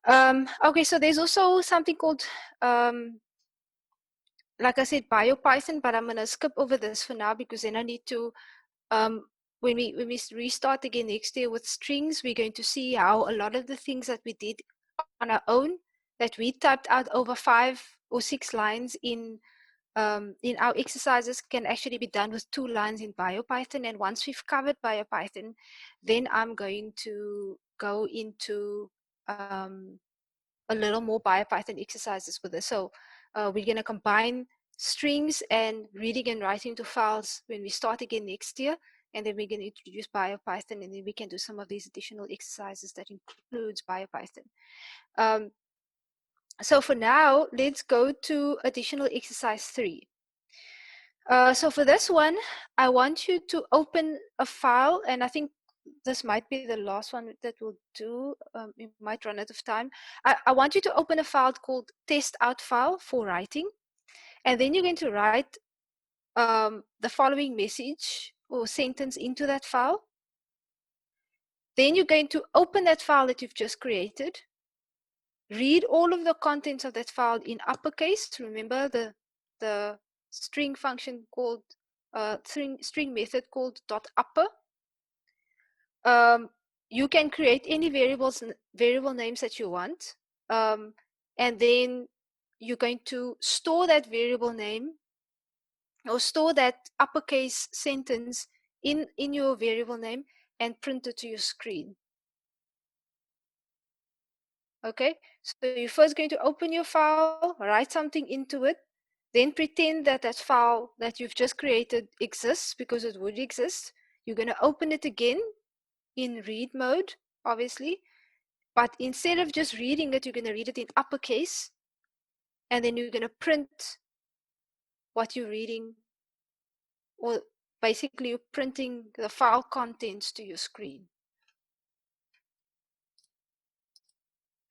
Okay, so there's also something called, like I said, BioPython, but I'm going to skip over this for now because then I need to, when we restart again next year with strings, we're going to see how a lot of the things that we did on our own, that we typed out over 5 or 6 lines in our exercises, can actually be done with 2 lines in BioPython. And once we've covered BioPython, then I'm going to go into a little more BioPython exercises with this. So we're going to combine strings and reading and writing to files when we start again next year. And then we're going to introduce BioPython, and then we can do some of these additional exercises that includes BioPython. So for now, let's go to additional exercise 3. So for this one, I want you to open a file, and I think this might be the last one that we'll do. We might run out of time. I want you to open a file called test out file for writing, and then you're going to write the following message or sentence into that file. Then you're going to open that file that you've just created, read all of the contents of that file in uppercase. Remember the string function called string method called .upper. You can create any variable names that you want, and then you're going to store that variable name or store that uppercase sentence in your variable name and print it to your screen. Okay, so you're first going to open your file, write something into it, then pretend that that file that you've just created exists, because it would exist. You're going to open it again in read mode, obviously, but instead of just reading it, you're going to read it in uppercase, and then you're going to print what you're reading, or basically you're printing the file contents to your screen.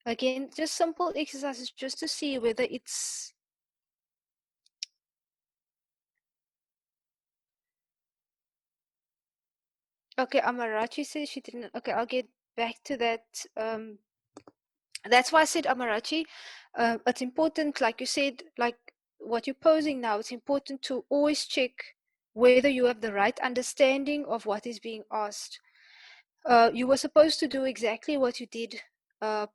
Again, just simple exercises just to see whether it's okay. Amarachi says she didn't. Okay, I'll get back to that. That's why I said, Amarachi, it's important, like you said, like what you're posing now, it's important to always check whether you have the right understanding of what is being asked. You were supposed to do exactly what you did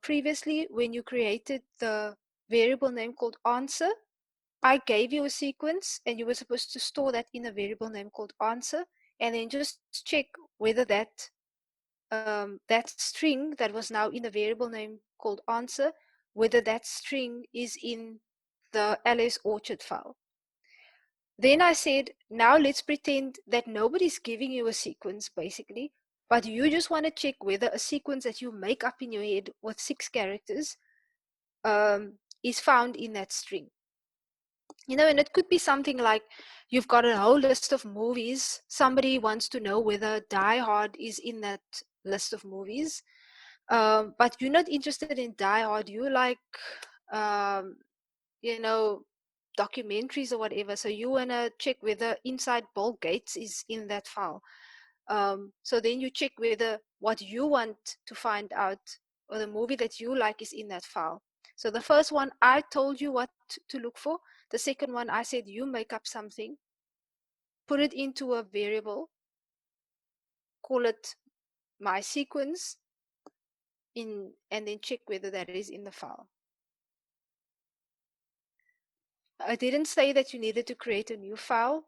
previously when you created the variable name called answer. I gave you a sequence, and you were supposed to store that in a variable name called answer, and then just check whether that that string that was now in a variable name called answer, whether that string is in the ls orchard file. Then I said, now let's pretend that nobody's giving you a sequence, basically, but you just want to check whether a sequence that you make up in your head with 6 characters is found in that string. You know, and it could be something like you've got a whole list of movies. Somebody wants to know whether Die Hard is in that list of movies. But you're not interested in Die Hard. You like, you know, documentaries or whatever. So you want to check whether Inside Bill Gates is in that file. So then you check whether what you want to find out, or the movie that you like, is in that file. So the first one, I told you what to look for. The second one, I said you make up something, put it into a variable, call it my sequence, and then check whether that is in the file. I didn't say that you needed to create a new file,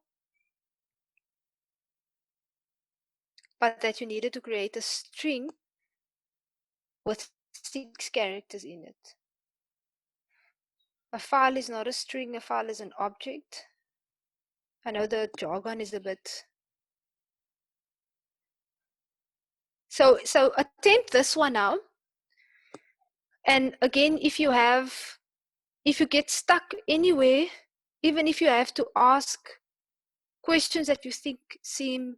but that you needed to create a string with 6 characters in it. A file is not a string, a file is an object. I know the jargon is a bit... So attempt this one now. And again, if you get stuck anywhere, even if you have to ask questions that you think seem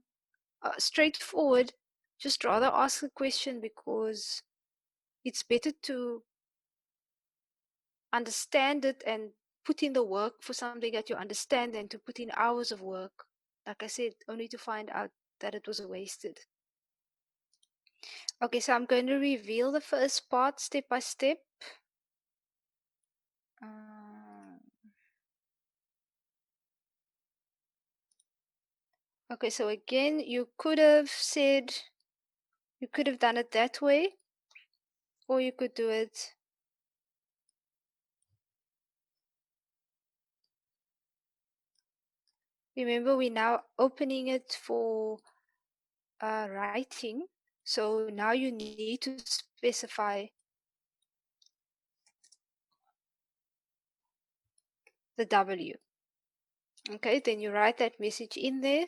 straightforward, just rather ask a question, because it's better to understand it and put in the work for something that you understand than to put in hours of work, like I said, only to find out that it was wasted. Okay, so I'm going to reveal the first part step by step. Okay, so again, you could have said, you could have done it that way, or you could do it. Remember, we're now opening it for writing. So now you need to specify the W. Okay, then you write that message in there.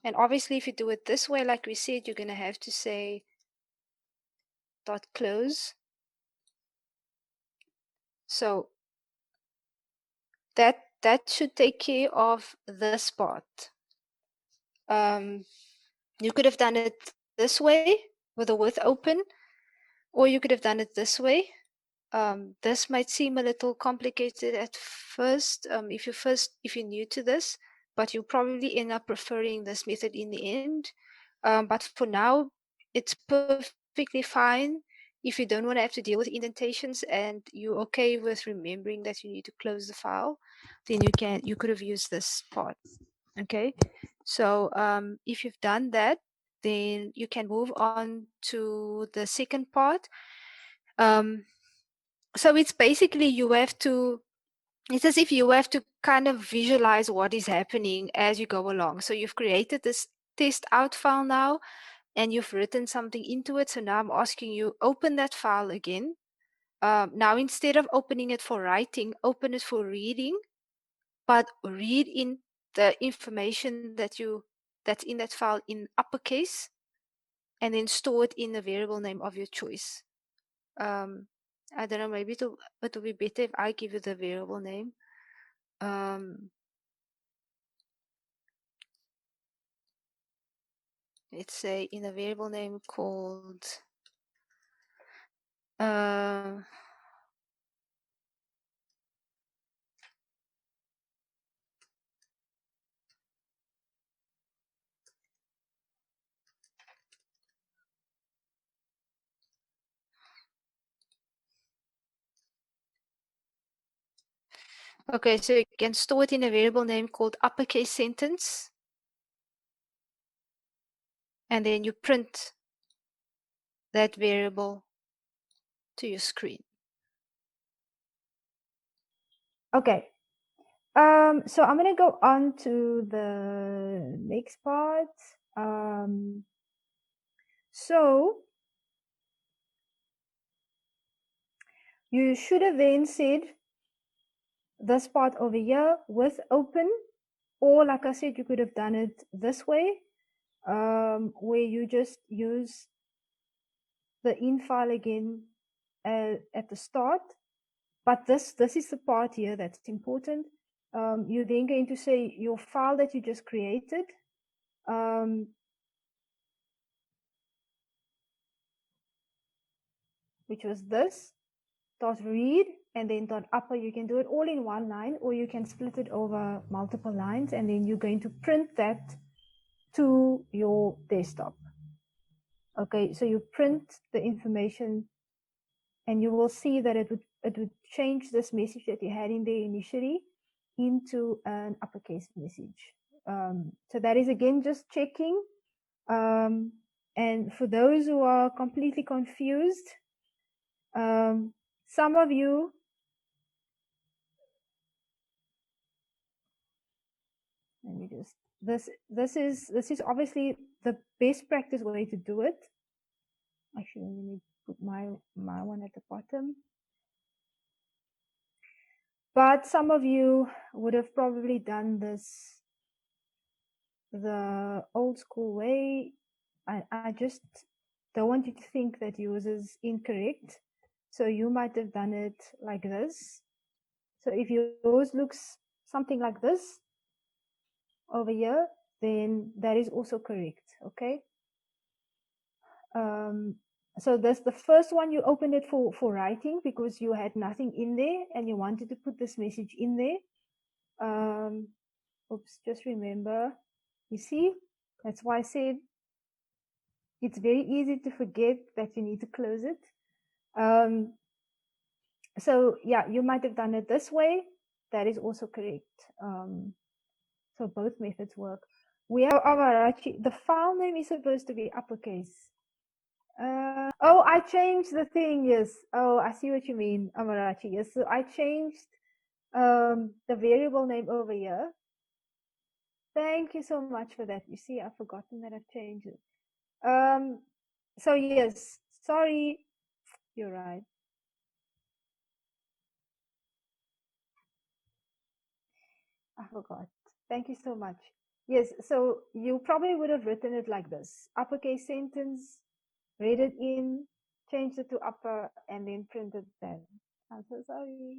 And obviously, if you do it this way, like we said, you're going to have to say dot close. So that should take care of this part. You could have done it this way with a with open, or you could have done it this way. This might seem a little complicated at first, if you're new to this, but you'll probably end up preferring this method in the end. But for now, it's perfectly fine. If you don't want to have to deal with indentations and you're okay with remembering that you need to close the file, then you could have used this part. Okay, so if you've done that, then you can move on to the second part. So it's basically it's as if you have to kind of visualize what is happening as you go along. So you've created this test out file now, and you've written something into it. So now I'm asking you, open that file again. Now, instead of opening it for writing, open it for reading, but read in the information that's in that file in uppercase, and then store it in the variable name of your choice. I don't know, maybe it'll be better if I give you the variable name. Let's say in a variable name called okay, so you can store it in a variable name called uppercase sentence, and then you print that variable to your screen. Okay. So I'm going to go on to the next part. So you should have then said this part over here with open, or like I said, you could have done it this way, where you just use the in file again at the start. But this is the part here that's important. You're then going to say your file that you just created, which was this, dot read, and then dot upper. You can do it all in one line, or you can split it over multiple lines, and then you're going to print that to your desktop. Okay, so you print the information, and you will see that it would change this message that you had in there initially into an uppercase message. So that is again just checking. And for those who are completely confused, some of you, let me just, this is obviously the best practice way to do it. Actually, let me put my one at the bottom. But some of you would have probably done this the old school way. I just don't want you to think that yours is incorrect. So you might have done it like this. So if yours looks something like this over here, then that is also correct, okay? So that's the first one. You opened it for writing because you had nothing in there and you wanted to put this message in there. Oops, just remember, you see, that's why I said it's very easy to forget that you need to close it. So yeah, you might have done it this way. That is also correct. So both methods work. We have Avarachi. The file name is supposed to be uppercase. Oh, I changed the thing. Yes. Oh, I see what you mean, Amarachi. Yes. So I changed the variable name over here. Thank you so much for that. You see, I've forgotten that I've changed it. So yes, sorry, you're right. I forgot. Thank you so much. Yes, so you probably would have written it like this: uppercase sentence, read it in, changed it to upper, and then printed that. I'm so sorry.